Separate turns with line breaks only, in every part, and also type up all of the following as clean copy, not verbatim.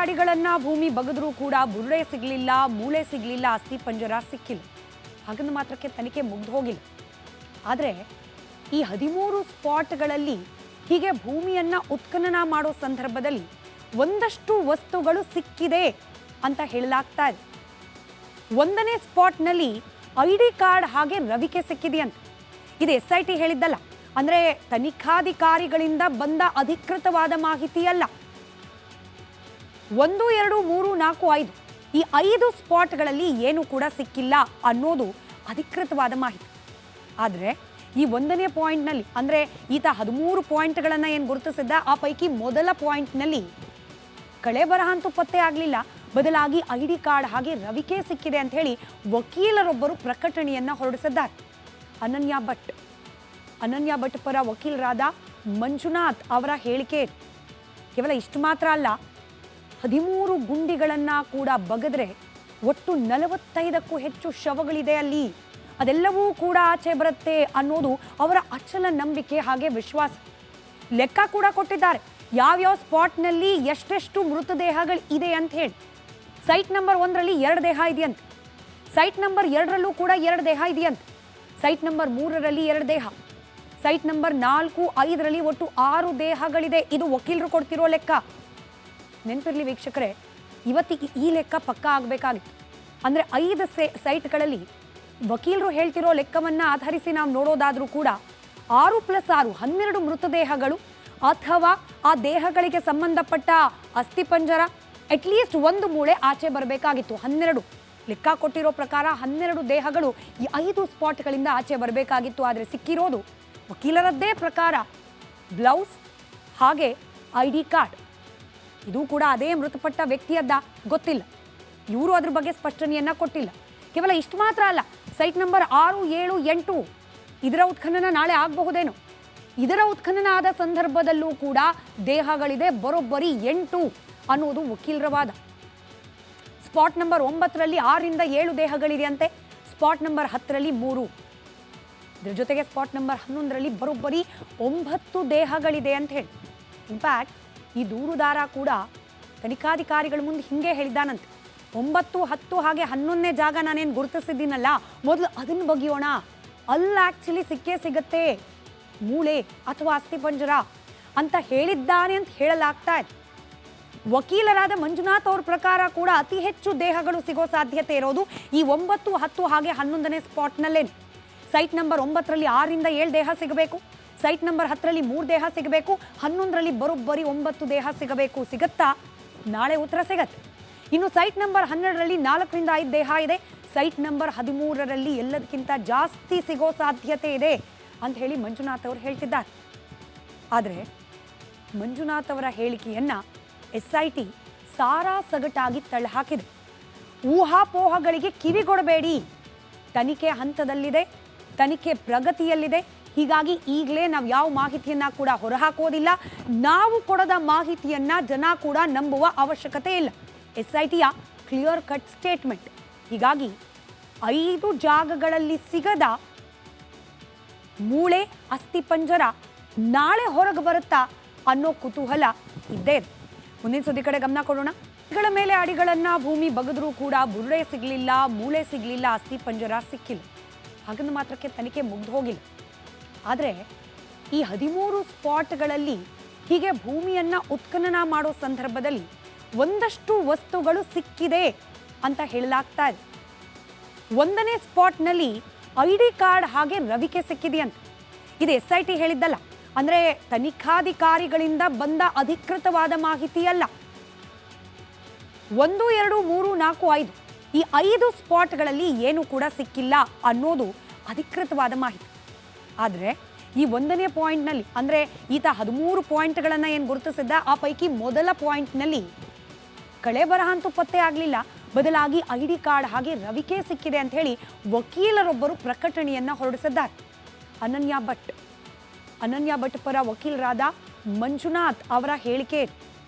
ಅಡಿಗಳನ್ನ ಭೂಮಿ ಬಗದ್ರೂ ಕೂಡ ಬುರುಡೆ ಸಿಗಲಿಲ್ಲ, ಮೂಳೆ ಸಿಗಲಿಲ್ಲ, ಅಸ್ಥಿ ಪಂಜರ ಸಿಕ್ಕಿಲ್ಲ. ಹಾಗಂದು ಮಾತ್ರಕ್ಕೆ ತನಿಖೆ ಮುಗ್ದು ಹೋಗಿಲ್ಲ. ಆದರೆ ಈ 13 ಸ್ಪಾಟ್ಗಳಲ್ಲಿ ಹೀಗೆ ಭೂಮಿಯನ್ನ ಉತ್ಖನನ ಮಾಡೋ ಸಂದರ್ಭದಲ್ಲಿ ಒಂದಷ್ಟು ವಸ್ತುಗಳು ಸಿಕ್ಕಿದೆ ಅಂತ ಹೇಳಲಾಗ್ತಾ ಇದೆ. ಒಂದನೇ ಸ್ಪಾಟ್ನಲ್ಲಿ ID ಕಾರ್ಡ್ ಹಾಗೆ ರವಿಕೆ ಸಿಕ್ಕಿದೆಯಂತ. ಇದು SIT ಹೇಳಿದ್ದಲ್ಲ, ಅಂದ್ರೆ ತನಿಖಾಧಿಕಾರಿಗಳಿಂದ ಬಂದ ಅಧಿಕೃತವಾದ ಮಾಹಿತಿ ಅಲ್ಲ. 1, 2, 3, 4, 5 ಈ 5 ಸ್ಪಾಟ್ಗಳಲ್ಲಿ ಏನು ಕೂಡ ಸಿಕ್ಕಿಲ್ಲ ಅನ್ನೋದು ಅಧಿಕೃತವಾದ ಮಾಹಿತಿ. ಆದರೆ ಈ ಒಂದನೇ ಪಾಯಿಂಟ್ನಲ್ಲಿ ಅಂದ್ರೆ ಈತ 13 ಪಾಯಿಂಟ್ಗಳನ್ನ ಏನು ಗುರುತಿಸಿದ್ದ, ಆ ಪೈಕಿ ಮೊದಲ ಪಾಯಿಂಟ್ನಲ್ಲಿ ಕಳೆ ಬರಹ ಅಂತೂ ಪತ್ತೆ ಆಗಲಿಲ್ಲ, ಬದಲಾಗಿ ID ಕಾರ್ಡ್ ಹಾಗೆ ರವಿಕೆ ಸಿಕ್ಕಿದೆ ಅಂತ ಹೇಳಿ ವಕೀಲರೊಬ್ಬರು ಪ್ರಕಟಣೆಯನ್ನ ಹೊರಡಿಸಿದ್ದಾರೆ. ಅನನ್ಯ ಭಟ್ ಪರ ವಕೀಲರಾದ ಮಂಜುನಾಥ್ ಅವರ ಹೇಳಿಕೆ ಕೇವಲ ಇಷ್ಟು ಮಾತ್ರ ಅಲ್ಲ, 13 ಗುಂಡಿಗಳನ್ನ ಕೂಡ ಬಗದ್ರೆ ಒಟ್ಟು 45ಕ್ಕೂ ಹೆಚ್ಚು ಶವಗಳಿದೆ ಅಲ್ಲಿ, ಅದೆಲ್ಲವೂ ಕೂಡ ಆಚೆ ಬರುತ್ತೆ ಅನ್ನೋದು ಅವರ ಅಚಲ ನಂಬಿಕೆ ಹಾಗೆ ವಿಶ್ವಾಸ. ಲೆಕ್ಕ ಕೂಡ ಕೊಟ್ಟಿದ್ದಾರೆ, ಯಾವ್ಯಾವ ಸ್ಪಾಟ್ನಲ್ಲಿ ಎಷ್ಟೆಷ್ಟು ಮೃತದೇಹಗಳು ಇದೆ ಅಂತ ಹೇಳಿ. ಸೈಟ್ ನಂಬರ್ 1ರಲ್ಲಿ 2 ದೇಹ ಇದೆಯಂತೆ, ಸೈಟ್ ನಂಬರ್ 2ರಲ್ಲೂ ಕೂಡ 2 ದೇಹ ಇದೆಯಂತೆ, ಸೈಟ್ ನಂಬರ್ 3ರಲ್ಲಿ 2 ದೇಹ, ಸೈಟ್ ನಂಬರ್ 4, 5ರಲ್ಲಿ ಒಟ್ಟು 6 ದೇಹಗಳಿದೆ. ಇದು ವಕೀಲರು ಕೊಡ್ತಿರೋ ಲೆಕ್ಕ. ನೆನಪಿರ್ಲಿ ವೀಕ್ಷಕರೇ, ಇವತ್ತಿಗೆ ಈ ಲೆಕ್ಕ ಪಕ್ಕಾ ಆಗಬೇಕಾಗಿತ್ತು. ಅಂದರೆ 5 ಸೈಟ್ಗಳಲ್ಲಿ ವಕೀಲರು ಹೇಳ್ತಿರೋ ಲೆಕ್ಕವನ್ನು ಆಧರಿಸಿ ನಾವು ನೋಡೋದಾದರೂ ಕೂಡ 6 + 6 12 ಮೃತದೇಹಗಳು ಅಥವಾ ಆ ದೇಹಗಳಿಗೆ ಸಂಬಂಧಪಟ್ಟ ಅಸ್ಥಿಪಂಜರ, ಅಟ್ಲೀಸ್ಟ್ 1 ಮೂಳೆ ಆಚೆ ಬರಬೇಕಾಗಿತ್ತು. 12 ಲೆಕ್ಕ ಕೊಟ್ಟಿರೋ ಪ್ರಕಾರ 12 ದೇಹಗಳು ಈ 5 ಸ್ಪಾಟ್ಗಳಿಂದ ಆಚೆ ಬರಬೇಕಾಗಿತ್ತು. ಆದರೆ ಸಿಕ್ಕಿರೋದು ವಕೀಲರದ್ದೇ ಪ್ರಕಾರ ಬ್ಲೌಸ್ ಹಾಗೆ ID ಕಾರ್ಡ್. ಇದು ಕೂಡ ಅದೇ ಮೃತಪಟ್ಟ ವ್ಯಕ್ತಿಯದ್ದ ಗೊತ್ತಿಲ್ಲ, ಇವರು ಅದ್ರ ಬಗ್ಗೆ ಸ್ಪಷ್ಟನೆಯನ್ನ ಕೊಟ್ಟಿಲ್ಲ. ಕೇವಲ ಇಷ್ಟು ಮಾತ್ರ ಅಲ್ಲ, ಸೈಟ್ ನಂಬರ್ 6, 7, 8 ಇದರ ಉತ್ಖನನ ನಾಳೆ ಆಗಬಹುದೇನೋ. ಇದರ ಉತ್ಖನನ ಆದ ಸಂದರ್ಭದಲ್ಲೂ ಕೂಡ ದೇಹಗಳಿದೆ ಬರೋಬ್ಬರಿ 8 ಅನ್ನೋದು ವಕೀಲರ ವಾದ. ಸ್ಪಾಟ್ ನಂಬರ್ 9ರಲ್ಲಿ 6ರಿಂದ 7 ದೇಹಗಳಿದೆಯಂತೆ, ಸ್ಪಾಟ್ ನಂಬರ್ 10ರಲ್ಲಿ 3, ಇದರ ಜೊತೆಗೆ ಸ್ಪಾಟ್ ನಂಬರ್ 11ರಲ್ಲಿ ಬರೋಬ್ಬರಿ 9 ದೇಹಗಳಿದೆ ಅಂತ ಹೇಳಿ. ಇನ್ಫ್ಯಾಕ್ಟ್ ಈ ದೂರುದಾರ ಕೂಡ ತನಿಖಾಧಿಕಾರಿಗಳ ಮುಂದೆ ಹಿಂಗೆ ಹೇಳಿದ್ದಾನಂತೆ, 9, 10 ಹಾಗೆ 11ನೇ ಜಾಗ ನಾನೇನು ಗುರುತಿಸಿದ್ದೀನಲ್ಲ, ಮೊದಲು ಅದನ್ನು ಬಗೆಯೋಣ, ಅಲ್ಲಿ ಆ್ಯಕ್ಚುಲಿ ಸಿಕ್ಕೇ ಸಿಗತ್ತೆ ಮೂಳೆ ಅಥವಾ ಅಸ್ಥಿಪಂಜರ ಅಂತ ಹೇಳಿದ್ದಾನೆ ಅಂತ ಹೇಳಲಾಗ್ತಾ ಇದೆ. ವಕೀಲರಾದ ಮಂಜುನಾಥ್ ಅವ್ರ ಪ್ರಕಾರ ಕೂಡ ಅತಿ ಹೆಚ್ಚು ದೇಹಗಳು ಸಿಗೋ ಸಾಧ್ಯತೆ ಇರೋದು ಈ 9, 10 ಹಾಗೆ 11ನೇ ಸ್ಪಾಟ್ನಲ್ಲೇನೆ. ಸೈಟ್ ನಂಬರ್ 9ರಲ್ಲಿ 6ರಿಂದ 7 ದೇಹ ಸಿಗಬೇಕು, ಸೈಟ್ ನಂಬರ್ 10ರಲ್ಲಿ 3 ದೇಹ ಸಿಗಬೇಕು, 11ರಲ್ಲಿ ಬರೋಬ್ಬರಿ 9 ದೇಹ ಸಿಗಬೇಕು. ಸಿಗತ್ತಾ? ನಾಳೆ ಉತ್ತರ ಸಿಗತ್ತೆ. ಇನ್ನು ಸೈಟ್ ನಂಬರ್ 12ರಲ್ಲಿ 4ರಿಂದ 5 ದೇಹ ಇದೆ, ಸೈಟ್ ನಂಬರ್ 13ರಲ್ಲಿ ಎಲ್ಲದಕ್ಕಿಂತ ಜಾಸ್ತಿ ಸಿಗೋ ಸಾಧ್ಯತೆ ಇದೆ ಅಂತ ಹೇಳಿ ಮಂಜುನಾಥ್ ಅವರು ಹೇಳ್ತಿದ್ದಾರೆ. ಆದರೆ ಮಂಜುನಾಥ್ ಅವರ ಹೇಳಿಕೆಯನ್ನ SIT ಸಾರಾ ಸಗಟಾಗಿ ತಳ್ಳಹಾಕಿದೆ. ಊಹಾಪೋಹಗಳಿಗೆ ಕಿವಿಗೊಡಬೇಡಿ, ತನಿಖೆ ಹಂತದಲ್ಲಿದೆ, ತನಿಖೆ ಪ್ರಗತಿಯಲ್ಲಿದೆ, ಹೀಗಾಗಿ ಈಗಲೇ ನಾವು ಯಾವ ಮಾಹಿತಿಯನ್ನ ಕೂಡ ಹೊರಹಾಕೋದಿಲ್ಲ, ನಾವು ಕೊಡದ ಮಾಹಿತಿಯನ್ನ ಜನ ಕೂಡ ನಂಬುವ ಅವಶ್ಯಕತೆ ಇಲ್ಲ. SITಯ ಕ್ಲಿಯರ್ ಕಟ್ ಸ್ಟೇಟ್ಮೆಂಟ್. ಹೀಗಾಗಿ 5 ಜಾಗಗಳಲ್ಲಿ ಸಿಗದ ಮೂಳೆ ಅಸ್ಥಿಪಂಜರ ನಾಳೆ ಹೊರಗೆ ಬರುತ್ತಾ ಅನ್ನೋ ಕುತೂಹಲ ಇದ್ದೇ ಇದೆ. ಮುಂದಿನ ಸುದ್ದಿ ಕಡೆ ಗಮನ ಕೊಡೋಣ. ಗಳ ಮೇಲೆ ಅಡಿಗಳನ್ನ ಭೂಮಿ ಬಗದ್ರೂ ಕೂಡ ಬುರುಡೆ ಸಿಗಲಿಲ್ಲ, ಮೂಳೆ ಸಿಗಲಿಲ್ಲ, ಅಸ್ಥಿಪಂಜರ ಸಿಕ್ಕಿಲ್ಲ. ಹಾಗಂದು ಮಾತ್ರಕ್ಕೆ ತನಿಖೆ ಮುಗ್ದು ಹೋಗಿಲ್ಲ. ಆದರೆ ಈ 13 ಸ್ಪಾಟ್ಗಳಲ್ಲಿ ಹೀಗೆ ಭೂಮಿಯನ್ನ ಉತ್ಖನನ ಮಾಡೋ ಸಂದರ್ಭದಲ್ಲಿ ಒಂದಷ್ಟು ವಸ್ತುಗಳು ಸಿಕ್ಕಿದೆ ಅಂತ ಹೇಳಲಾಗ್ತಾ ಇದೆ. ಒಂದನೇ ಸ್ಪಾಟ್ನಲ್ಲಿ ID ಕಾರ್ಡ್ ಹಾಗೆ ರವಿಕೆ ಸಿಕ್ಕಿದೆಯಂತ. ಇದು SIT ಹೇಳಿದ್ದಲ್ಲ, ಅಂದ್ರೆ ತನಿಖಾಧಿಕಾರಿಗಳಿಂದ ಬಂದ ಅಧಿಕೃತವಾದ ಮಾಹಿತಿ ಅಲ್ಲ. 1, 2, 3, 4, 5 ಈ 5 ಸ್ಪಾಟ್ಗಳಲ್ಲಿ ಏನು ಕೂಡ ಸಿಕ್ಕಿಲ್ಲ ಅನ್ನೋದು ಅಧಿಕೃತವಾದ ಮಾಹಿತಿ. ಆದರೆ ಈ ಒಂದನೇ ಪಾಯಿಂಟ್ನಲ್ಲಿ ಅಂದ್ರೆ ಈತ 13 ಪಾಯಿಂಟ್ಗಳನ್ನ ಏನು ಗುರುತಿಸಿದ್ದ, ಆ ಪೈಕಿ ಮೊದಲ ಪಾಯಿಂಟ್ನಲ್ಲಿ ಕಳೆ ಬರಹ ಅಂತೂ ಪತ್ತೆ ಆಗಲಿಲ್ಲ, ಬದಲಾಗಿ ID ಕಾರ್ಡ್ ಹಾಗೆ ರವಿಕೆ ಸಿಕ್ಕಿದೆ ಅಂತ ಹೇಳಿ ವಕೀಲರೊಬ್ಬರು ಪ್ರಕಟಣೆಯನ್ನ ಹೊರಡಿಸಿದ್ದಾರೆ. ಅನನ್ಯ ಭಟ್ ಪರ ವಕೀಲರಾದ ಮಂಜುನಾಥ್ ಅವರ ಹೇಳಿಕೆ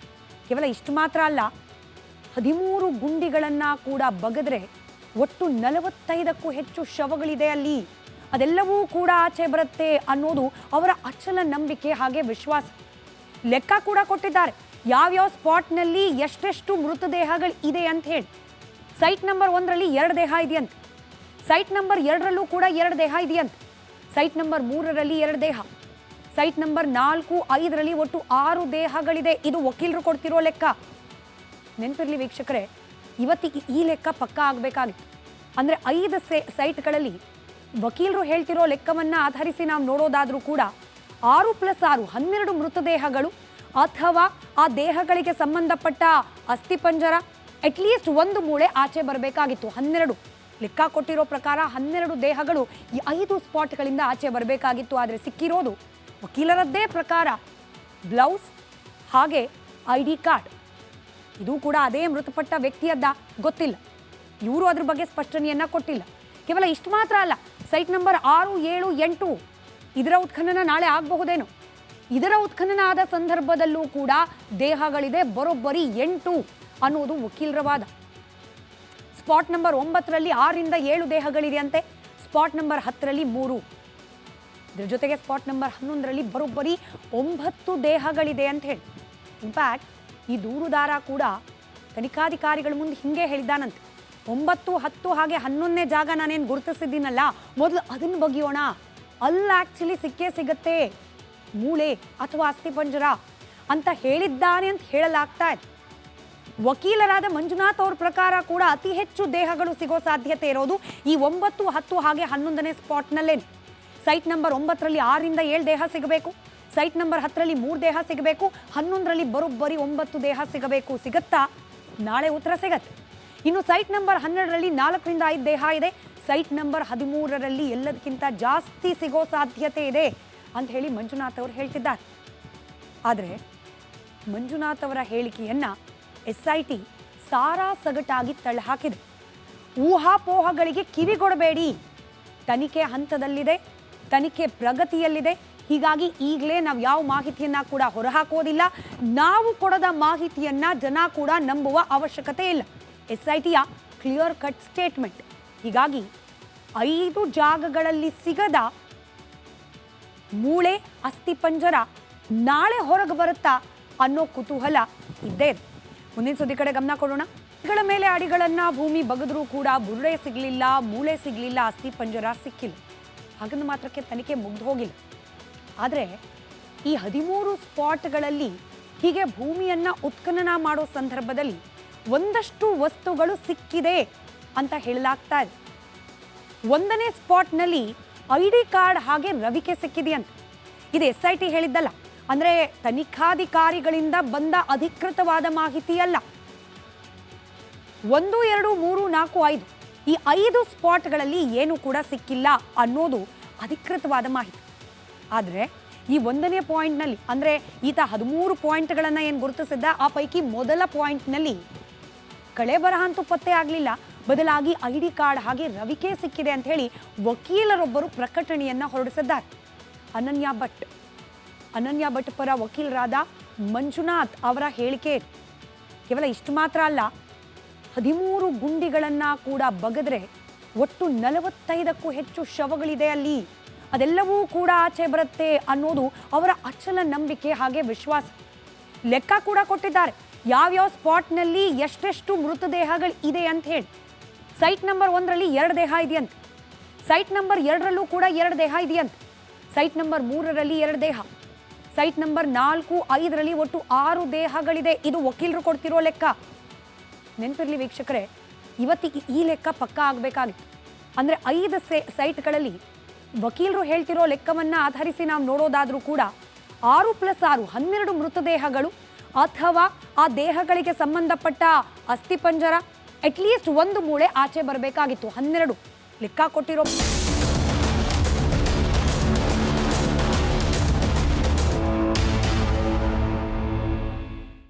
ಕೇವಲ ಇಷ್ಟು ಮಾತ್ರ ಅಲ್ಲ, 13 ಗುಂಡಿಗಳನ್ನ ಕೂಡ ಬಗದ್ರೆ ಒಟ್ಟು 45ಕ್ಕೂ ಹೆಚ್ಚು ಶವಗಳಿದೆ ಅಲ್ಲಿ, ಅದೆಲ್ಲವೂ ಕೂಡ ಆಚೆ ಬರುತ್ತೆ ಅನ್ನೋದು ಅವರ ಅಚಲ ನಂಬಿಕೆ ಹಾಗೆ ವಿಶ್ವಾಸ. ಲೆಕ್ಕ ಕೂಡ ಕೊಟ್ಟಿದ್ದಾರೆ, ಯಾವ್ಯಾವ ಸ್ಪಾಟ್ನಲ್ಲಿ ಎಷ್ಟೆಷ್ಟು ಮೃತದೇಹಗಳು ಇದೆ ಅಂತ ಹೇಳಿ. ಸೈಟ್ ನಂಬರ್ 1ರಲ್ಲಿ 2 ದೇಹ ಇದೆಯಂತೆ, ಸೈಟ್ ನಂಬರ್ 2ರಲ್ಲೂ ಕೂಡ 2 ದೇಹ ಇದೆಯಂತೆ, ಸೈಟ್ ನಂಬರ್ 3ರಲ್ಲಿ 2 ದೇಹ, ಸೈಟ್ ನಂಬರ್ 4, 5ರಲ್ಲಿ ಒಟ್ಟು 6 ದೇಹಗಳಿದೆ. ಇದು ವಕೀಲರು ಕೊಡ್ತಿರೋ ಲೆಕ್ಕ. ನೆನಪಿರಲಿ ವೀಕ್ಷಕರೇ, ಇವತ್ತಿಗೆ ಈ ಲೆಕ್ಕ ಪಕ್ಕಾ ಆಗಬೇಕಾಗಿತ್ತು. ಅಂದರೆ 5 ಸೈಟ್ಗಳಲ್ಲಿ ವಕೀಲರು ಹೇಳ್ತಿರೋ ಲೆಕ್ಕವನ್ನು ಆಧರಿಸಿ ನಾವು ನೋಡೋದಾದರೂ ಕೂಡ 6 + 6 12 ಮೃತದೇಹಗಳು ಅಥವಾ ಆ ದೇಹಗಳಿಗೆ ಸಂಬಂಧಪಟ್ಟ ಅಸ್ಥಿಪಂಜರ, ಅಟ್ಲೀಸ್ಟ್ ಒಂದು ಮೂಳೆ ಆಚೆ ಬರಬೇಕಾಗಿತ್ತು. 12 ಲೆಕ್ಕ ಕೊಟ್ಟಿರೋ ಪ್ರಕಾರ 12 ದೇಹಗಳು ಈ 5 ಸ್ಪಾಟ್ಗಳಿಂದ ಆಚೆ ಬರಬೇಕಾಗಿತ್ತು. ಆದರೆ ಸಿಕ್ಕಿರೋದು ವಕೀಲರದ್ದೇ ಪ್ರಕಾರ ಬ್ಲೌಸ್ ಹಾಗೆ ID ಕಾರ್ಡ್. ಇದು ಕೂಡ ಅದೇ ಮೃತಪಟ್ಟ ವ್ಯಕ್ತಿಯದ್ದ ಗೊತ್ತಿಲ್ಲ. ಇವರು ಅದ್ರ ಬಗ್ಗೆ ಸ್ಪಷ್ಟನೆಯನ್ನ ಕೊಟ್ಟಿಲ್ಲ. ಕೇವಲ ಇಷ್ಟು ಮಾತ್ರ ಅಲ್ಲ, ಸೈಟ್ ನಂಬರ್ 6, 7, 8 ಇದರ ಉತ್ಖನನ ನಾಳೆ ಆಗಬಹುದೇನೋ. ಇದರ ಉತ್ಖನನ ಆದ ಸಂದರ್ಭದಲ್ಲೂ ಕೂಡ ದೇಹಗಳಿದೆ ಬರೋಬ್ಬರಿ 8 ಅನ್ನೋದು ವಕೀಲರ ವಾದ. ಸ್ಪಾಟ್ ನಂಬರ್ 9ರಲ್ಲಿ 6ರಿಂದ 7 ದೇಹಗಳಿದೆಯಂತೆ, ಸ್ಪಾಟ್ ನಂಬರ್ 10ರಲ್ಲಿ 3, ಇದರ ಜೊತೆಗೆ ಸ್ಪಾಟ್ ನಂಬರ್ 11ರಲ್ಲಿ ಬರೋಬ್ಬರಿ 9 ದೇಹಗಳಿದೆ ಅಂತ ಹೇಳಿ. ಇನ್ಫ್ಯಾಕ್ಟ್ ಈ ದೂರುದಾರ ಕೂಡ ತನಿಖಾಧಿಕಾರಿಗಳ ಮುಂದೆ ಹಿಂಗೆ ಹೇಳಿದ್ದಾನಂತೆ, 9, 10 ಹಾಗೆ 11ನೇ ಜಾಗ ನಾನೇನು ಗುರುತಿಸಿದ್ದೀನಲ್ಲ, ಮೊದಲು ಅದನ್ನು ಬಗೆಯೋಣ. ಅಲ್ಲಿ ಆ್ಯಕ್ಚುಲಿ ಸಿಕ್ಕೇ ಸಿಗತ್ತೆ ಮೂಳೆ ಅಥವಾ ಅಸ್ಥಿಪಂಜರ ಅಂತ ಹೇಳಿದ್ದಾನೆ ಅಂತ ಹೇಳಲಾಗ್ತಾ ಇದೆ. ವಕೀಲರಾದ ಮಂಜುನಾಥ್ ಅವ್ರ ಪ್ರಕಾರ ಕೂಡ ಅತಿ ಹೆಚ್ಚು ದೇಹಗಳು ಸಿಗೋ ಸಾಧ್ಯತೆ ಇರೋದು ಈ 9, 10 ಹಾಗೆ 11ನೇ ಸ್ಪಾಟ್ನಲ್ಲೇನೆ. ಸೈಟ್ ನಂಬರ್ 9ರಲ್ಲಿ 6ರಿಂದ 7 ದೇಹ ಸಿಗಬೇಕು, ಸೈಟ್ ನಂಬರ್ 10ರಲ್ಲಿ 3 ದೇಹ ಸಿಗಬೇಕು, 11ರಲ್ಲಿ ಬರೋಬ್ಬರಿ 9 ದೇಹ ಸಿಗಬೇಕು. ಸಿಗತ್ತಾ? ನಾಳೆ ಉತ್ತರ ಸಿಗತ್ತೆ. ಇನ್ನು ಸೈಟ್ ನಂಬರ್ 12ರಲ್ಲಿ 4ರಿಂದ 5 ದೇಹ ಇದೆ, ಸೈಟ್ ನಂಬರ್ 13ರಲ್ಲಿ ಎಲ್ಲದಕ್ಕಿಂತ ಜಾಸ್ತಿ ಸಿಗೋ ಸಾಧ್ಯತೆ ಇದೆ ಅಂತ ಹೇಳಿ ಮಂಜುನಾಥ್ ಅವರು ಹೇಳ್ತಿದ್ದಾರೆ. ಆದರೆ ಮಂಜುನಾಥ್ ಅವರ ಹೇಳಿಕೆಯನ್ನು SIT ಸಾರಾ ಸಗಟಾಗಿ ತಳ್ಳಹಾಕಿದೆ. ಊಹಾಪೋಹಗಳಿಗೆ ಕಿವಿಗೊಡಬೇಡಿ, ತನಿಖೆ ಹಂತದಲ್ಲಿದೆ, ತನಿಖೆ ಪ್ರಗತಿಯಲ್ಲಿದೆ. ಹೀಗಾಗಿ ಈಗಲೇ ನಾವು ಯಾವ ಮಾಹಿತಿಯನ್ನ ಕೂಡ ಹೊರಹಾಕೋದಿಲ್ಲ. ನಾವು ಕೊಡದ ಮಾಹಿತಿಯನ್ನ ಜನ ಕೂಡ ನಂಬುವ ಅವಶ್ಯಕತೆ ಇಲ್ಲ. SITಯ ಕ್ಲಿಯರ್ ಕಟ್ ಸ್ಟೇಟ್ಮೆಂಟ್. ಹೀಗಾಗಿ 5 ಜಾಗಗಳಲ್ಲಿ ಸಿಗದ ಮೂಳೆ ಅಸ್ಥಿಪಂಜರ ನಾಳೆ ಹೊರಗೆ ಬರುತ್ತಾ ಅನ್ನೋ ಕುತೂಹಲ ಇದ್ದೇ ಇದೆ. ಮುಂದಿನ ಸುದ್ದಿ ಕಡೆ ಗಮನ ಕೊಡೋಣ. ಗಳ ಮೇಲೆ ಅಡಿಗಳನ್ನ ಭೂಮಿ ಬಗದ್ರೂ ಕೂಡ ಬುರುಡೆ ಸಿಗಲಿಲ್ಲ, ಮೂಳೆ ಸಿಗಲಿಲ್ಲ, ಅಸ್ಥಿಪಂಜರ ಸಿಕ್ಕಿಲ್ಲ. ಹಾಗಂದು ಮಾತ್ರಕ್ಕೆ ತನಿಖೆ ಮುಗ್ದು ಹೋಗಿಲ್ಲ. ಆದರೆ ಈ 13 ಸ್ಪಾಟ್ಗಳಲ್ಲಿ ಹೀಗೆ ಭೂಮಿಯನ್ನ ಉತ್ಖನನ ಮಾಡೋ ಸಂದರ್ಭದಲ್ಲಿ ಒಂದಷ್ಟು ವಸ್ತುಗಳು ಸಿಕ್ಕಿದೆ ಅಂತ ಹೇಳಲಾಗ್ತಾ ಇದೆ. 1ನೇ ಸ್ಪಾಟ್ನಲ್ಲಿ ID ಕಾರ್ಡ್ ಹಾಗೆ ರವಿಕೆ ಸಿಕ್ಕಿದೆಯಂತ. ಇದು SIT ಹೇಳಿದ್ದಲ್ಲ, ಅಂದರೆ ತನಿಖಾಧಿಕಾರಿಗಳಿಂದ ಬಂದ ಅಧಿಕೃತವಾದ ಮಾಹಿತಿ ಅಲ್ಲ. 1, 2, 3, 4, 5 ಈ 5 ಸ್ಪಾಟ್ಗಳಲ್ಲಿ ಏನು ಕೂಡ ಸಿಕ್ಕಿಲ್ಲ ಅನ್ನೋದು ಅಧಿಕೃತವಾದ ಮಾಹಿತಿ. ಆದರೆ ಈ 1ನೇ ಪಾಯಿಂಟ್ನಲ್ಲಿ, ಅಂದರೆ ಈತ 13 ಪಾಯಿಂಟ್ಗಳನ್ನು ಏನು ಗುರುತಿಸಿದ್ದ, ಆ ಪೈಕಿ ಮೊದಲ ಪಾಯಿಂಟ್ನಲ್ಲಿ ಕಳೆ ಬರಹ ಅಂತೂ ಪತ್ತೆ ಆಗಲಿಲ್ಲ, ಬದಲಾಗಿ ID ಕಾರ್ಡ್ ಹಾಗೆ ರವಿಕೆ ಸಿಕ್ಕಿದೆ ಅಂತ ಹೇಳಿ ವಕೀಲರೊಬ್ಬರು ಪ್ರಕಟಣೆಯನ್ನು ಹೊರಡಿಸಿದ್ದಾರೆ. ಅನನ್ಯ ಭಟ್ ಪರ ವಕೀಲರಾದ ಮಂಜುನಾಥ್ ಅವರ ಹೇಳಿಕೆ. ಕೇವಲ ಇಷ್ಟು ಮಾತ್ರ ಅಲ್ಲ, 13 ಗುಂಡಿಗಳನ್ನು ಕೂಡ ಬಗೆದ್ರೆ ಒಟ್ಟು 45ಕ್ಕೂ ಹೆಚ್ಚು ಶವಗಳಿದೆ ಅಲ್ಲಿ. ಅದೆಲ್ಲವೂ ಕೂಡ ಆಚೆ ಬರುತ್ತೆ ಅನ್ನೋದು ಅವರ ಅಚಲ ನಂಬಿಕೆ ಹಾಗೆ ವಿಶ್ವಾಸ. ಲೆಕ್ಕ ಕೂಡ ಕೊಟ್ಟಿದ್ದಾರೆ, ಯಾವ್ಯಾವ ಸ್ಪಾಟ್ನಲ್ಲಿ ಎಷ್ಟೆಷ್ಟು ಮೃತದೇಹಗಳು ಇದೆ ಅಂತ ಹೇಳಿ. ಸೈಟ್ ನಂಬರ್ 1ರಲ್ಲಿ 2 ದೇಹ ಇದೆಯಂತೆ, ಸೈಟ್ ನಂಬರ್ 2ರಲ್ಲೂ ಕೂಡ 2 ದೇಹ ಇದೆಯಂತೆ, ಸೈಟ್ ನಂಬರ್ 3ರಲ್ಲಿ 2 ದೇಹ, ಸೈಟ್ ನಂಬರ್ 4, 5ರಲ್ಲಿ ಒಟ್ಟು 6 ದೇಹಗಳಿದೆ. ಇದು ವಕೀಲರು ಕೊಡ್ತಿರೋ ಲೆಕ್ಕ. ನೆನಪಿರಲಿ ವೀಕ್ಷಕರೇ, ಇವತ್ತಿಗೆ ಈ ಲೆಕ್ಕ ಪಕ್ಕಾ ಆಗಬೇಕಾಗಿತ್ತು. ಅಂದರೆ 5 ಸೈಟ್ಗಳಲ್ಲಿ ವಕೀಲರು ಹೇಳ್ತಿರೋ ಲೆಕ್ಕವನ್ನು ಆಧರಿಸಿ ನಾವು ನೋಡೋದಾದರೂ ಕೂಡ 6 + 6 12 ಮೃತದೇಹಗಳು ಅಥವಾ ಆ ದೇಹಗಳಿಗೆ ಸಂಬಂಧಪಟ್ಟ ಅಸ್ಥಿಪಂಜರ, ಅಟ್ಲೀಸ್ಟ್ ಒಂದು ಮೂಳೆ ಆಚೆ ಬರಬೇಕಾಗಿತ್ತು. 12 ಲೆಕ್ಕ ಕೊಟ್ಟಿರೋ